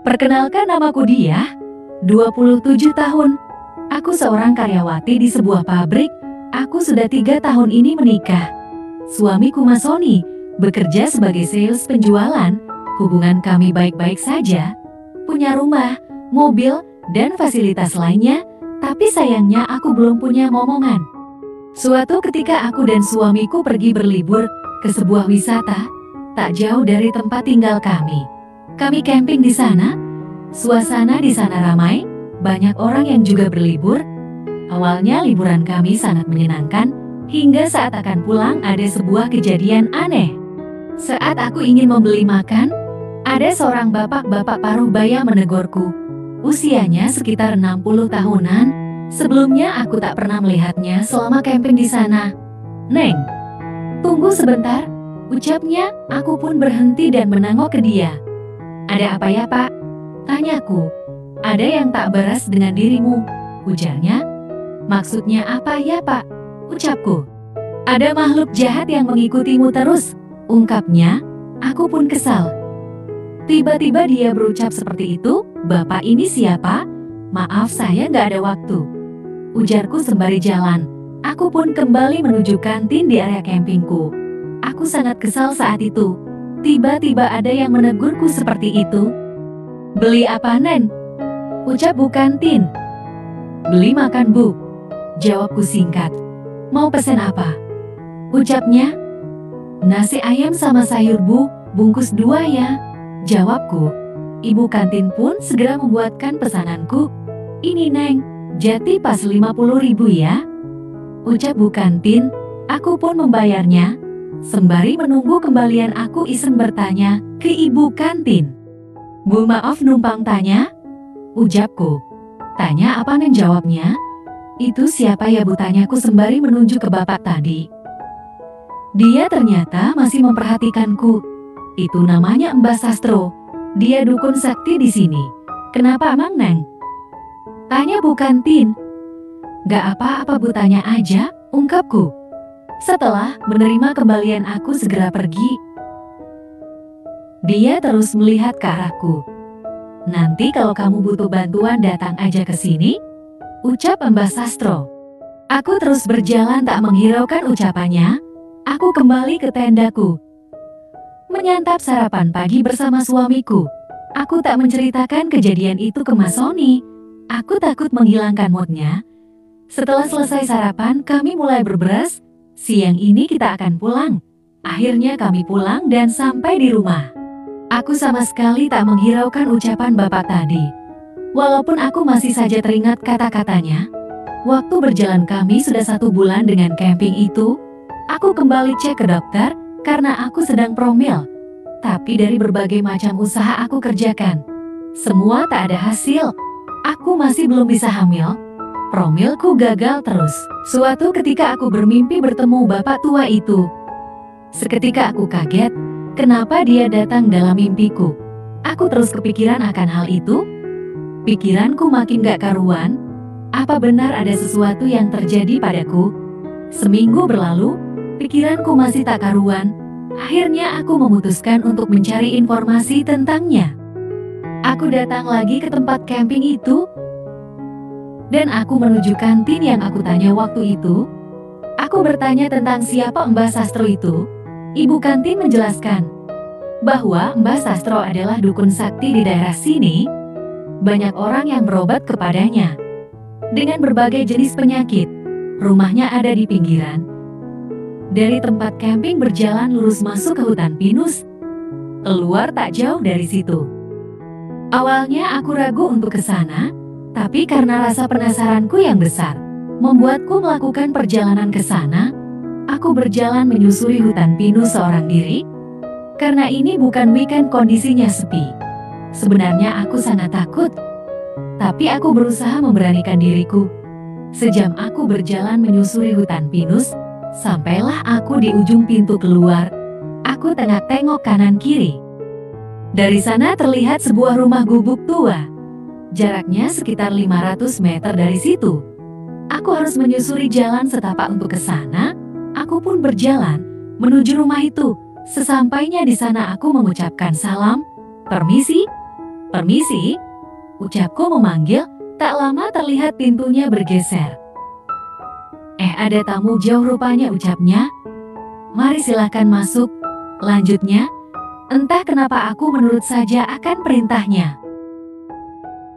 Perkenalkan, namaku Diah, 27 tahun. Aku seorang karyawati di sebuah pabrik. Aku sudah 3 tahun ini menikah. Suamiku Mas Sony bekerja sebagai sales penjualan. Hubungan kami baik-baik saja. Punya rumah, mobil, dan fasilitas lainnya. Tapi sayangnya aku belum punya momongan. Suatu ketika aku dan suamiku pergi berlibur ke sebuah wisata tak jauh dari tempat tinggal kami. Kami camping di sana. Suasana di sana ramai, banyak orang yang juga berlibur. Awalnya liburan kami sangat menyenangkan, hingga saat akan pulang ada sebuah kejadian aneh. Saat aku ingin membeli makan, ada seorang bapak-bapak paruh baya menegurku. Usianya sekitar 60 tahunan. Sebelumnya aku tak pernah melihatnya selama camping di sana. "Neng, tunggu sebentar," ucapnya. Aku pun berhenti dan menengok ke dia. "Ada apa ya, Pak?" tanyaku. "Ada yang tak beres dengan dirimu," ujarnya. "Maksudnya apa ya, Pak?" ucapku. "Ada makhluk jahat yang mengikutimu terus," ungkapnya. Aku pun kesal. Tiba-tiba dia berucap seperti itu. "Bapak ini siapa? Maaf, saya nggak ada waktu," ujarku sembari jalan. Aku pun kembali menuju kantin di area campingku. Aku sangat kesal saat itu. Tiba-tiba ada yang menegurku seperti itu. "Beli apa, Nen?" ucap Bu kantin. "Beli makan, Bu," jawabku singkat. "Mau pesen apa?" ucapnya. "Nasi ayam sama sayur, Bu, bungkus 2 ya," jawabku. Ibu kantin pun segera membuatkan pesananku. "Ini, Neng, jati pas 50.000 ya," ucap Bu kantin. Aku pun membayarnya. Sembari menunggu kembalian, aku iseng bertanya ke ibu kantin. "Bu, maaf numpang tanya," ucapku. "Tanya apa, Neng?" jawabnya. "Itu siapa ya, Bu?" tanyaku sembari menunjuk ke bapak tadi. Dia ternyata masih memperhatikanku. "Itu namanya Mbah Sastro. Dia dukun sakti di sini." "Kenapa emang, Neng?" tanya Bu kantin. "Gak apa-apa, Bu, tanya aja," ungkapku. Setelah menerima kembalian, aku segera pergi. Dia terus melihat ke arahku. "Nanti kalau kamu butuh bantuan datang aja ke sini," ucap Mbah Sastro. Aku terus berjalan tak menghiraukan ucapannya. Aku kembali ke tendaku, menyantap sarapan pagi bersama suamiku. Aku tak menceritakan kejadian itu ke Mas Sony. Aku takut menghilangkan moodnya. Setelah selesai sarapan, kami mulai berberes. "Siang ini kita akan pulang." Akhirnya kami pulang dan sampai di rumah. Aku sama sekali tak menghiraukan ucapan bapak tadi. Walaupun aku masih saja teringat kata-katanya. Waktu berjalan kami sudah 1 bulan dengan camping itu. Aku kembali cek ke dokter karena aku sedang promil. Tapi dari berbagai macam usaha aku kerjakan, semua tak ada hasil. Aku masih belum bisa hamil. Promilku gagal terus. Suatu ketika aku bermimpi bertemu bapak tua itu. Seketika aku kaget, kenapa dia datang dalam mimpiku. Aku terus kepikiran akan hal itu. Pikiranku makin gak karuan. Apa benar ada sesuatu yang terjadi padaku? Seminggu berlalu, pikiranku masih tak karuan. Akhirnya aku memutuskan untuk mencari informasi tentangnya. Aku datang lagi ke tempat camping itu. Dan aku menuju kantin yang aku tanya waktu itu. Aku bertanya tentang siapa Mbah Sastro itu. Ibu kantin menjelaskan bahwa Mbah Sastro adalah dukun sakti di daerah sini. Banyak orang yang berobat kepadanya dengan berbagai jenis penyakit. Rumahnya ada di pinggiran. Dari tempat camping berjalan lurus masuk ke hutan pinus. Keluar tak jauh dari situ. Awalnya aku ragu untuk ke sana. Tapi karena rasa penasaranku yang besar membuatku melakukan perjalanan ke sana. Aku berjalan menyusuri hutan pinus seorang diri. Karena ini bukan weekend, kondisinya sepi. Sebenarnya aku sangat takut. Tapi aku berusaha memberanikan diriku. Sejam aku berjalan menyusuri hutan pinus, sampailah aku di ujung pintu keluar. Aku tengok kanan kiri. Dari sana terlihat sebuah rumah gubuk tua. Jaraknya sekitar 500 meter dari situ. Aku harus menyusuri jalan setapak untuk ke sana. Aku pun berjalan menuju rumah itu. Sesampainya di sana aku mengucapkan salam, "Permisi." Permisi, ucapku memanggil, tak lama terlihat pintunya bergeser. Ada tamu jauh rupanya, ucapnya. Mari silakan masuk. Lanjutnya, entah kenapa aku menurut saja akan perintahnya.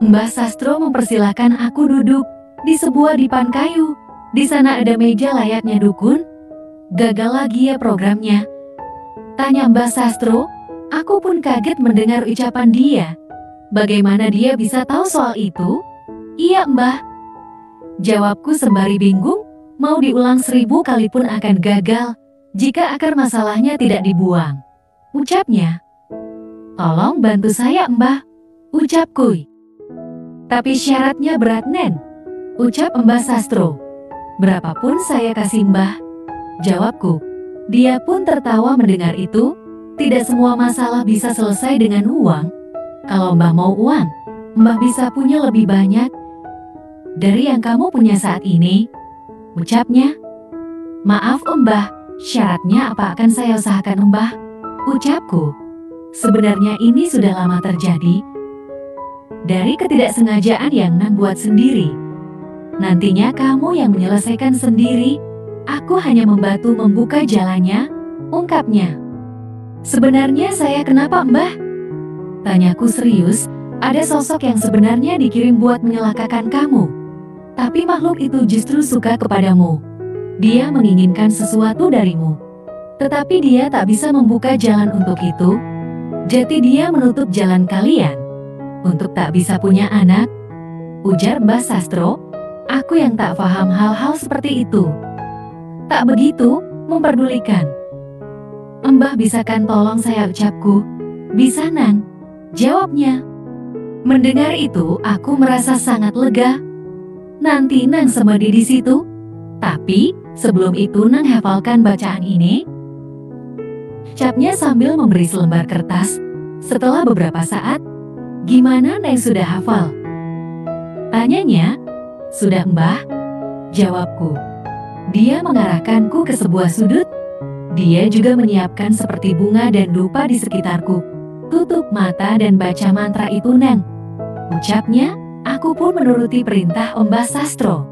Mbah Sastro mempersilahkan aku duduk di sebuah dipan kayu. Di sana ada meja layaknya dukun. Gagal lagi ya programnya? Tanya Mbah Sastro. Aku pun kaget mendengar ucapan dia. Bagaimana dia bisa tahu soal itu? Iya Mbah. Jawabku sembari bingung, mau diulang 1000 kali pun akan gagal jika akar masalahnya tidak dibuang. Ucapnya. Tolong bantu saya Mbah, ucapku. Tapi syaratnya berat Nen, ucap Mbah Sastro. Berapapun saya kasih Mbah, jawabku. Dia pun tertawa mendengar itu. Tidak semua masalah bisa selesai dengan uang. Kalau Mbah mau uang, Mbah bisa punya lebih banyak dari yang kamu punya saat ini, ucapnya. Maaf Mbah, syaratnya apa akan saya usahakan Mbah, ucapku. Sebenarnya ini sudah lama terjadi. Dari ketidaksengajaan yang Nang buat sendiri. Nantinya kamu yang menyelesaikan sendiri, aku hanya membantu membuka jalannya, ungkapnya. Sebenarnya saya kenapa Mbah? Tanyaku serius, ada sosok yang sebenarnya dikirim buat menyelakakan kamu. Tapi makhluk itu justru suka kepadamu. Dia menginginkan sesuatu darimu. Tetapi dia tak bisa membuka jalan untuk itu. Jadi dia menutup jalan kalian. Untuk tak bisa punya anak, ujar Mbah Sastro. Aku yang tak paham hal-hal seperti itu. Tak begitu memperdulikan. Mbah bisakan tolong saya, ucapku. Bisa Nang, jawabnya. Mendengar itu aku merasa sangat lega. Nanti Nang semedi di situ. Tapi sebelum itu Nang hafalkan bacaan ini. Ucapnya sambil memberi selembar kertas. Setelah beberapa saat, gimana Nang sudah hafal? Tanyanya. Sudah Mbah, jawabku. Dia mengarahkanku ke sebuah sudut. Dia juga menyiapkan seperti bunga dan dupa di sekitarku. Tutup mata dan baca mantra itu Nang, ucapnya. Aku pun menuruti perintah Mbah Sastro.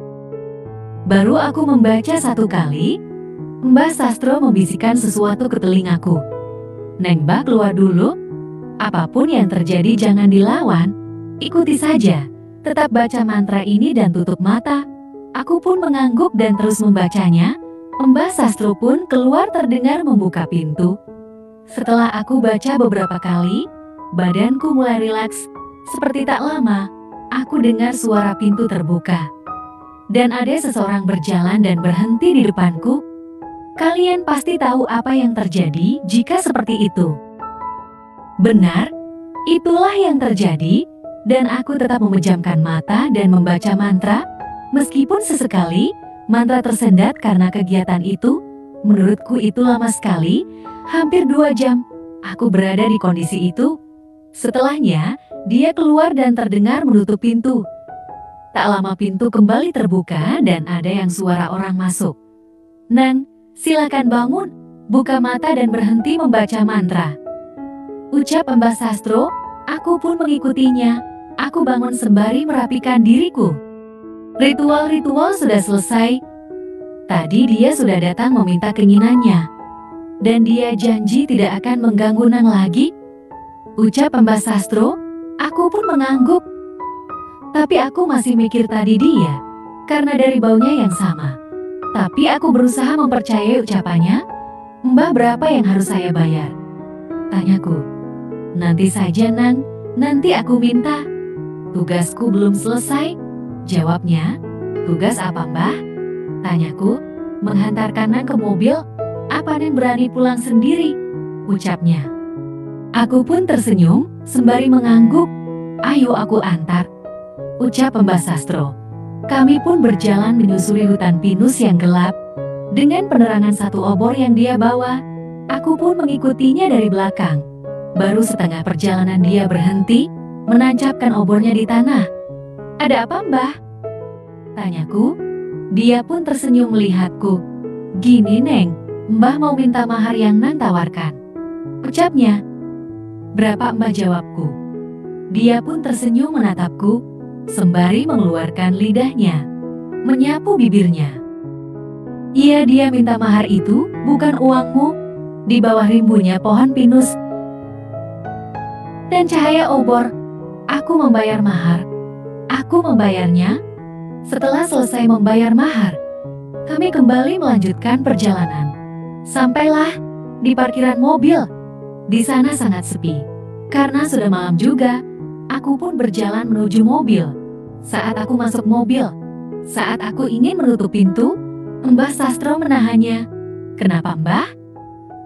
Baru aku membaca 1 kali, Mbah Sastro membisikkan sesuatu ke telingaku. Neng Mbah keluar dulu. Apapun yang terjadi jangan dilawan, ikuti saja. Tetap baca mantra ini dan tutup mata. Aku pun mengangguk dan terus membacanya. Mbah Sastro pun keluar terdengar membuka pintu. Setelah aku baca beberapa kali, badanku mulai rileks. Seperti tak lama, aku dengar suara pintu terbuka. Dan ada seseorang berjalan dan berhenti di depanku. Kalian pasti tahu apa yang terjadi jika seperti itu. Benar, itulah yang terjadi. Dan aku tetap memejamkan mata dan membaca mantra. Meskipun sesekali mantra tersendat karena kegiatan itu. Menurutku itu lama sekali, hampir 2 jam. Aku berada di kondisi itu. Setelahnya, dia keluar dan terdengar menutup pintu. Tak lama pintu kembali terbuka dan ada yang suara orang masuk. Nang, silakan bangun, buka mata dan berhenti membaca mantra, ucap Mbah Sastro. Aku pun mengikutinya. Aku bangun sembari merapikan diriku. Ritual-ritual sudah selesai. Tadi dia sudah datang meminta keinginannya. Dan dia janji tidak akan mengganggu Nang lagi, ucap Mbah Sastro. Aku pun mengangguk. Tapi aku masih mikir tadi dia, karena dari baunya yang sama. Tapi aku berusaha mempercayai ucapannya. Mbah, berapa yang harus saya bayar? Tanyaku. Nanti saja Nang, nanti aku minta. Tugasku belum selesai, jawabnya. Tugas apa Mbah? Tanyaku. Menghantarkan Nang ke mobil. Apa Nang berani pulang sendiri? Ucapnya. Aku pun tersenyum, sembari mengangguk. Ayo aku antar, ucap Mbah Sastro. Kami pun berjalan menyusuri hutan pinus yang gelap. Dengan penerangan 1 obor yang dia bawa, aku pun mengikutinya dari belakang. Baru setengah perjalanan dia berhenti, menancapkan obornya di tanah. Ada apa Mbah? Tanyaku. Dia pun tersenyum melihatku. Gini Neng, Mbah mau minta mahar yang Nang tawarkan, ucapnya. Berapa Mbah, jawabku. Dia pun tersenyum menatapku, sembari mengeluarkan lidahnya, menyapu bibirnya. Iya, dia minta mahar itu bukan uangmu. Di bawah rimbunya pohon pinus dan cahaya obor, aku membayar mahar. Aku membayarnya. Setelah selesai membayar mahar, kami kembali melanjutkan perjalanan. Sampailah di parkiran mobil. Di sana sangat sepi. Karena sudah malam juga, aku pun berjalan menuju mobil. Saat aku masuk mobil, saat aku ingin menutup pintu, Mbah Sastro menahannya. "Kenapa, Mbah?"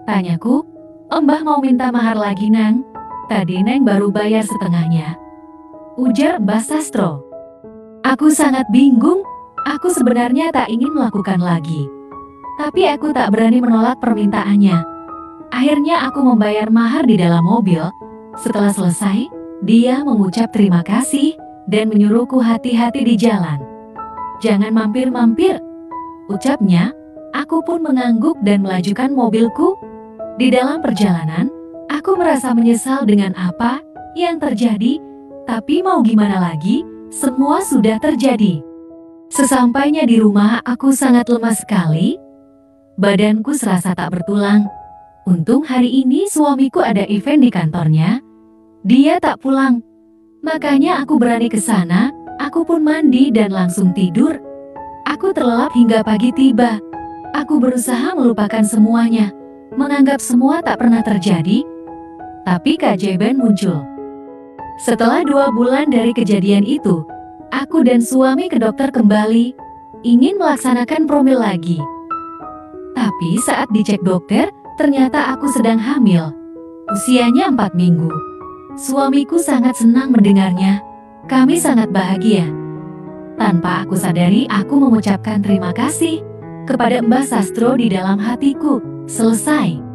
tanyaku. "Mbah mau minta mahar lagi, Nang. Tadi Neng baru bayar setengahnya," ujar Mbah Sastro. Aku sangat bingung. Aku sebenarnya tak ingin melakukan lagi. Tapi aku tak berani menolak permintaannya. Akhirnya aku membayar mahar di dalam mobil. Setelah selesai, dia mengucap terima kasih dan menyuruhku hati-hati di jalan. "Jangan mampir-mampir," ucapnya. Aku pun mengangguk dan melajukan mobilku. Di dalam perjalanan, aku merasa menyesal dengan apa yang terjadi. Tapi mau gimana lagi, semua sudah terjadi. Sesampainya di rumah, aku sangat lemas sekali. Badanku serasa tak bertulang. Untung hari ini suamiku ada event di kantornya. Dia tak pulang. Makanya aku berani ke sana. Aku pun mandi dan langsung tidur. Aku terlelap hingga pagi tiba. Aku berusaha melupakan semuanya, menganggap semua tak pernah terjadi. Tapi keajaiban muncul. Setelah 2 bulan dari kejadian itu, aku dan suami ke dokter kembali, ingin melaksanakan promil lagi. Tapi saat dicek dokter, ternyata aku sedang hamil. Usianya 4 minggu. Suamiku sangat senang mendengarnya. Kami sangat bahagia. Tanpa aku sadari, aku mengucapkan terima kasih kepada Mbah Sastro di dalam hatiku. Selesai.